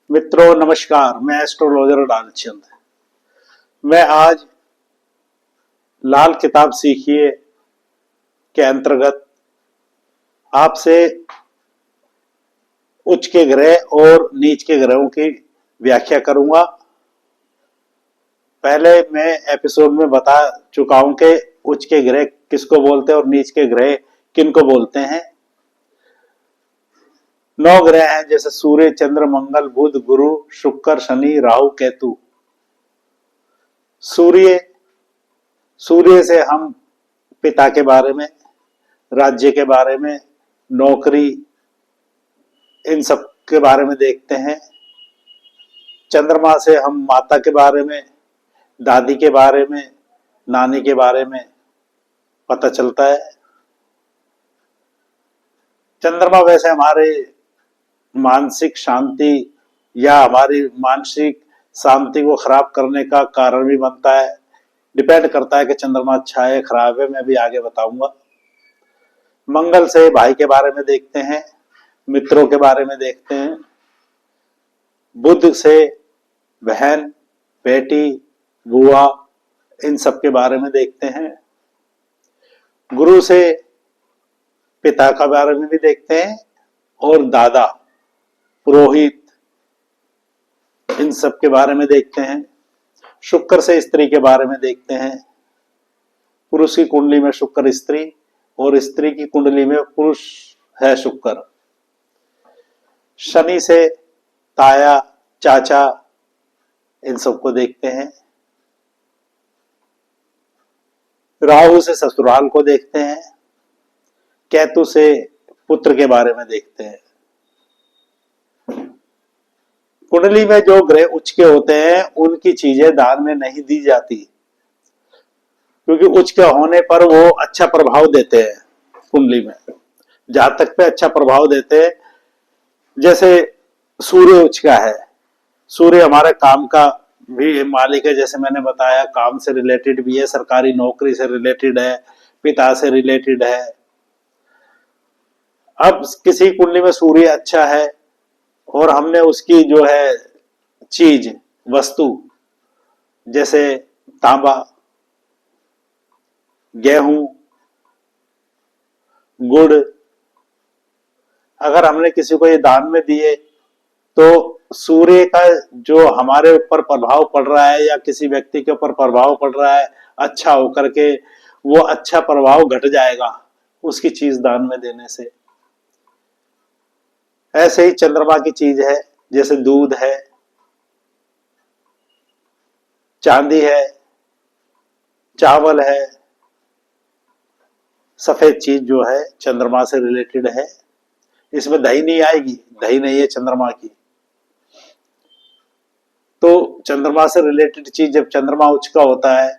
मित्रों नमस्कार, मैं एस्ट्रोलॉजर डालचंद। मैं आज लाल किताब सीखिए के अंतर्गत आपसे उच्च के ग्रह और नीच के ग्रहों की व्याख्या करूंगा। पहले मैं एपिसोड में बता चुका हूं कि उच्च के ग्रह किसको बोलते हैं और नीच के ग्रह किनको बोलते हैं। 9 ग्रह हैं, जैसे सूर्य, चंद्र, मंगल, बुध, गुरु, शुक्र, शनि, राहु, केतु। सूर्य सूर्य से हम पिता के बारे में, राज्य के बारे में, नौकरी, इन सब के बारे में देखते हैं। चंद्रमा से हम माता के बारे में, दादी के बारे में, नानी के बारे में पता चलता है। चंद्रमा वैसे हमारे मानसिक शांति या हमारी मानसिक शांति को खराब करने का कारण भी बनता है। डिपेंड करता है कि चंद्रमा अच्छा है खराब है, मैं भी आगे बताऊंगा। मंगल से भाई के बारे में देखते हैं, मित्रों के बारे में देखते हैं। बुध से बहन, बेटी, बुआ, इन सब के बारे में देखते हैं। गुरु से पिता के बारे में भी देखते हैं और दादा, पुरोहित, इन सब के बारे में देखते हैं। शुक्र से स्त्री के बारे में देखते हैं। पुरुष की कुंडली में शुक्र स्त्री और स्त्री की कुंडली में पुरुष है शुक्र। शनि से ताया, चाचा, इन सबको देखते हैं। राहु से ससुराल को देखते हैं। केतु से पुत्र के बारे में देखते हैं। कुंडली में जो ग्रह उच्च के होते हैं उनकी चीजें दान में नहीं दी जाती, क्योंकि उच्च के होने पर वो अच्छा प्रभाव देते हैं। कुंडली में जातक पे अच्छा प्रभाव देते हैं। जैसे सूर्य उच्च का है, सूर्य हमारे काम का भी मालिक है। जैसे मैंने बताया, काम से रिलेटेड भी है, सरकारी नौकरी से रिलेटेड है, पिता से रिलेटेड है। अब किसी कुंडली में सूर्य अच्छा है और हमने उसकी जो है चीज, वस्तु, जैसे तांबा, गेहूं, गुड़, अगर हमने किसी को ये दान में दिए तो सूर्य का जो हमारे ऊपर प्रभाव पड़ रहा है या किसी व्यक्ति के ऊपर प्रभाव पड़ रहा है अच्छा होकर के, वो अच्छा प्रभाव घट जाएगा उसकी चीज दान में देने से। ऐसे ही चंद्रमा की चीज है, जैसे दूध है, चांदी है, चावल है, सफेद चीज जो है चंद्रमा से रिलेटेड है। इसमें दही नहीं आएगी, दही नहीं है चंद्रमा की। तो चंद्रमा से रिलेटेड चीज, जब चंद्रमा उच्च का होता है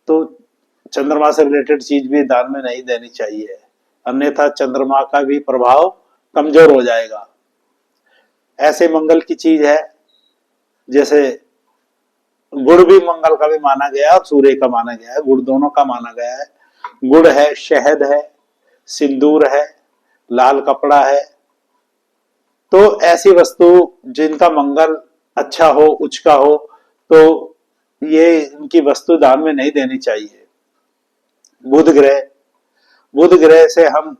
तो चंद्रमा से रिलेटेड चीज भी दान में नहीं देनी चाहिए, अन्यथा चंद्रमा का भी प्रभाव कमजोर हो जाएगा। ऐसे मंगल की चीज है, जैसे गुड़ भी मंगल का भी माना गया है और सूर्य का माना गया है, गुड़ दोनों का माना गया है। गुड़ है, शहद है, सिंदूर है, लाल कपड़ा है। तो ऐसी वस्तु जिनका मंगल अच्छा हो, उच्च का हो, तो ये इनकी वस्तु दान में नहीं देनी चाहिए। बुध ग्रह, बुध ग्रह से हम,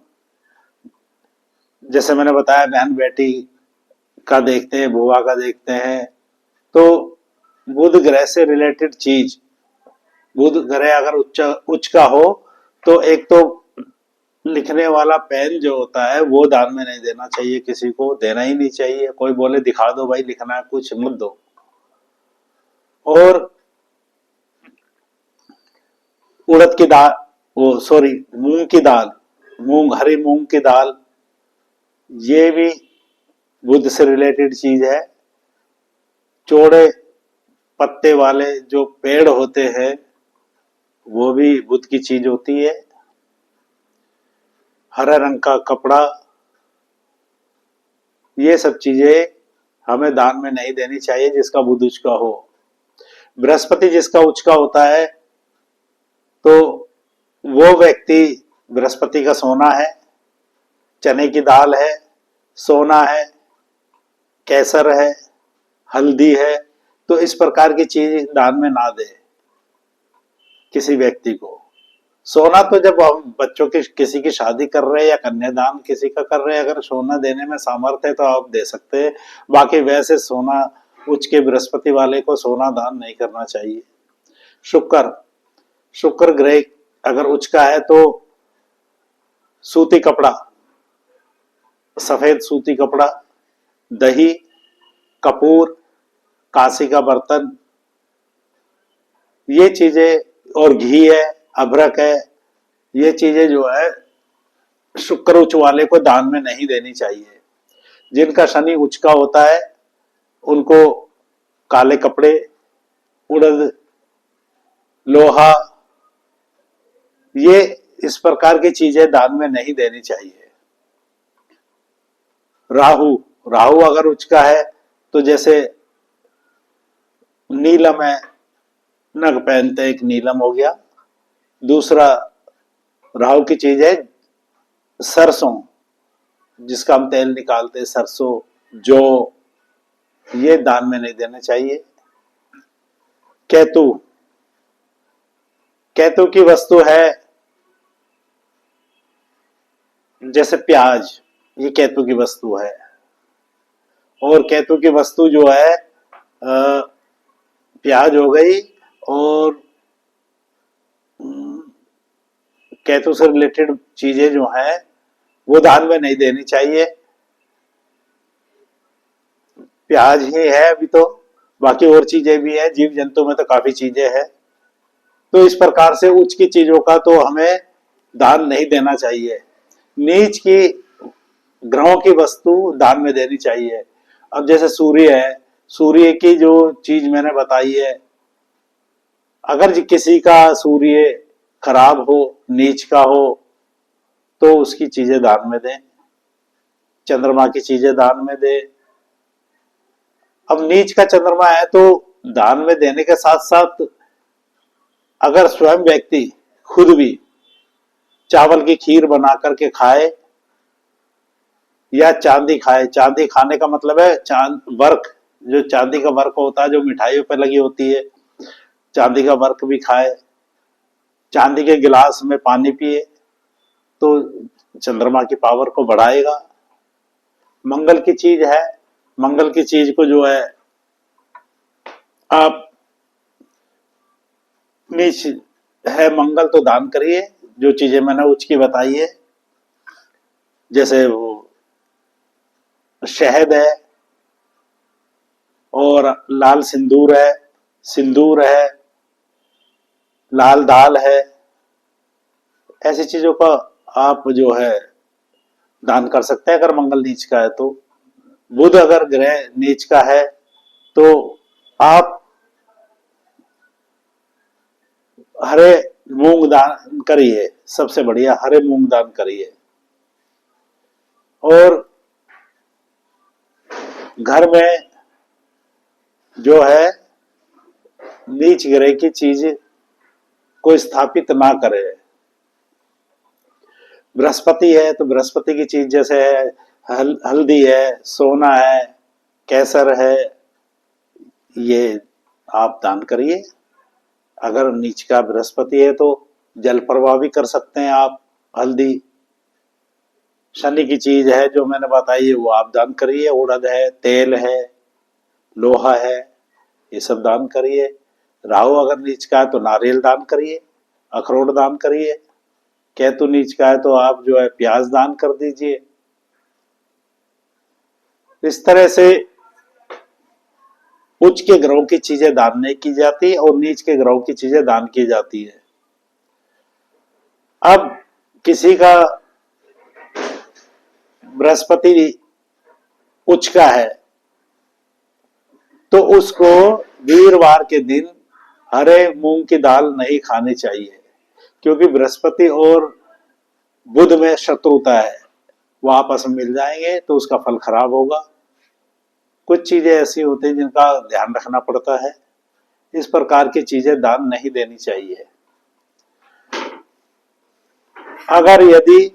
जैसे मैंने बताया, बहन बेटी का देखते हैं, बुआ का देखते हैं। तो बुध ग्रह से रिलेटेड चीज, बुध ग्रह अगर उच्च का हो तो एक तो लिखने वाला पेन जो होता है वो दान में नहीं देना चाहिए, किसी को देना ही नहीं चाहिए। कोई बोले दिखा दो भाई लिखना है, कुछ मत दो। और उड़द की दाल, वो सॉरी मूंग की दाल, मूंग, हरी मूंग की दाल, ये भी बुध से रिलेटेड चीज है। चौड़े पत्ते वाले जो पेड़ होते हैं वो भी बुध की चीज होती है। हरे रंग का कपड़ा, ये सब चीजें हमें दान में नहीं देनी चाहिए जिसका बुध उच्च का हो। बृहस्पति जिसका उच्च का होता है तो वो व्यक्ति, बृहस्पति का सोना है, चने की दाल है, सोना है, केसर है, हल्दी है, तो इस प्रकार की चीज दान में ना दे किसी व्यक्ति को। सोना तो जब हम बच्चों की किसी की शादी कर रहे हैं या कन्यादान किसी का कर रहे हैं, अगर सोना देने में सामर्थ्य है तो आप दे सकते हैं। बाकी वैसे सोना उच्च के बृहस्पति वाले को सोना दान नहीं करना चाहिए। शुक्र, शुक्र ग्रह अगर उच्च का है तो सूती कपड़ा, सफेद सूती कपड़ा, दही, कपूर, कांसी का बर्तन, ये चीजें, और घी है, अदरक है, ये चीजें जो है शुक्र उच्च वाले को दान में नहीं देनी चाहिए। जिनका शनि उच्च का होता है उनको काले कपड़े, उड़द, लोहा, ये इस प्रकार की चीजें दान में नहीं देनी चाहिए। राहु, राहु अगर उच्च का है तो जैसे नीलम है, नग पहनते एक नीलम हो गया। दूसरा राहु की चीज है सरसों, जिसका हम तेल निकालते हैं, सरसों, जौ, ये दान में नहीं देने चाहिए। केतु, केतु की वस्तु है जैसे प्याज, ये केतु की वस्तु है। और केतु की वस्तु जो है प्याज हो गई, और केतु से रिलेटेड चीजें जो हैं वो दान में नहीं देनी चाहिए। प्याज ही है अभी तो, बाकी और चीजें भी है, जीव जंतु में तो काफी चीजें हैं। तो इस प्रकार से उच्च की चीजों का तो हमें दान नहीं देना चाहिए। नीच की ग्रहों की वस्तु दान में देनी चाहिए। अब जैसे सूर्य है, सूर्य की जो चीज मैंने बताई है, अगर किसी का सूर्य खराब हो, नीच का हो, तो उसकी चीजें दान में दें। चंद्रमा की चीजें दान में दें। अब नीच का चंद्रमा है तो दान में देने के साथ साथ अगर स्वयं व्यक्ति खुद भी चावल की खीर बना करके खाए या चांदी खाए, चांदी खाने का मतलब है चांद वर्क, जो चांदी का वर्क होता है जो मिठाइयों पर लगी होती है, चांदी का वर्क भी खाए, चांदी के गिलास में पानी पिए, तो चंद्रमा की पावर को बढ़ाएगा। मंगल की चीज है, मंगल की चीज को जो है आप नीच है मंगल तो दान करिए। जो चीजें मैंने उच्च की बताई है, जैसे वो शहद है, और लाल सिंदूर है, लाल दाल है, ऐसी चीजों का आप जो है दान कर सकते हैं अगर मंगल नीच का है तो। बुध अगर ग्रह नीच का है तो आप हरे मूंग दान करिए, सबसे बढ़िया हरे मूंग दान करिए। और घर में जो है नीच ग्रह की चीज को स्थापित ना करे। बृहस्पति है तो बृहस्पति की चीज जैसे है हल्दी है, सोना है, केसर है, ये आप दान करिए। अगर नीच का बृहस्पति है तो जल प्रवाह भी कर सकते हैं आप, हल्दी। शनि की चीज है जो मैंने बताई है वो आप दान करिए, उड़द है, तेल है, लोहा है, ये सब दान करिए। राहु अगर नीच का है तो नारियल दान करिए, अखरोट दान करिए। केतु नीच का है तो आप जो है प्याज दान कर दीजिए। इस तरह से उच्च के ग्रहों की चीजें दान नहीं की जाती और नीच के ग्रहों की चीजें दान की जाती है। अब किसी का बृहस्पति उच्च का है तो उसको वीरवार के दिन हरे मूंग की दाल नहीं खानी चाहिए, क्योंकि बृहस्पति और बुध में शत्रुता है, वो आपस में मिल जाएंगे तो उसका फल खराब होगा। कुछ चीजें ऐसी होती हैं जिनका ध्यान रखना पड़ता है। इस प्रकार की चीजें दान नहीं देनी चाहिए। अगर यदि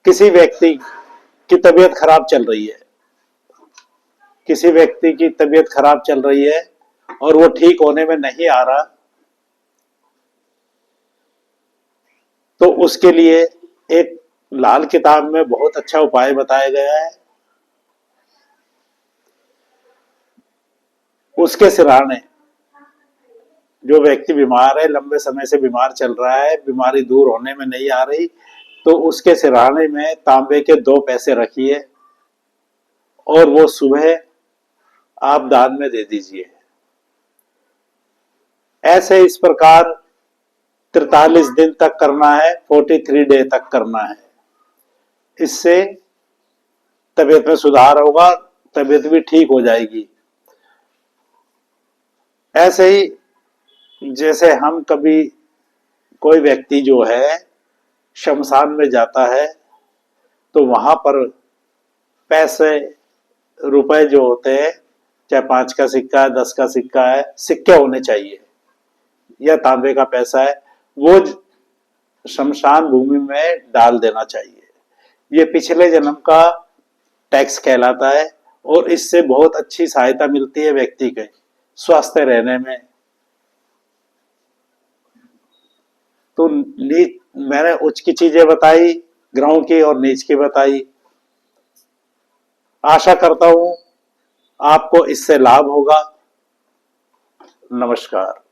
किसी व्यक्ति की तबीयत खराब चल रही है, किसी व्यक्ति की तबीयत खराब चल रही है और वो ठीक होने में नहीं आ रहा, तो उसके लिए एक लाल किताब में बहुत अच्छा उपाय बताया गया है। उसके सिरहाने, जो व्यक्ति बीमार है, लंबे समय से बीमार चल रहा है, बीमारी दूर होने में नहीं आ रही, तो उसके सिरहाने में तांबे के 2 पैसे रखिए और वो सुबह आप दान में दे दीजिए। ऐसे इस प्रकार 43 दिन तक करना है, 43 डे तक करना है। इससे तबीयत में सुधार होगा, तबीयत भी ठीक हो जाएगी। ऐसे ही जैसे हम कभी कोई व्यक्ति जो है शमशान में जाता है तो वहां पर पैसे, रुपए जो होते हैं, चाहे 5 का सिक्का है, 10 का सिक्का है, सिक्के होने चाहिए, या तांबे का पैसा है, वो शमशान भूमि में डाल देना चाहिए। ये पिछले जन्म का टैक्स कहलाता है और इससे बहुत अच्छी सहायता मिलती है व्यक्ति के स्वस्थ रहने में। तो मैंने उच्च की चीजें बताई, ग्रहों की, और नीच की बताई। आशा करता हूं आपको इससे लाभ होगा। नमस्कार।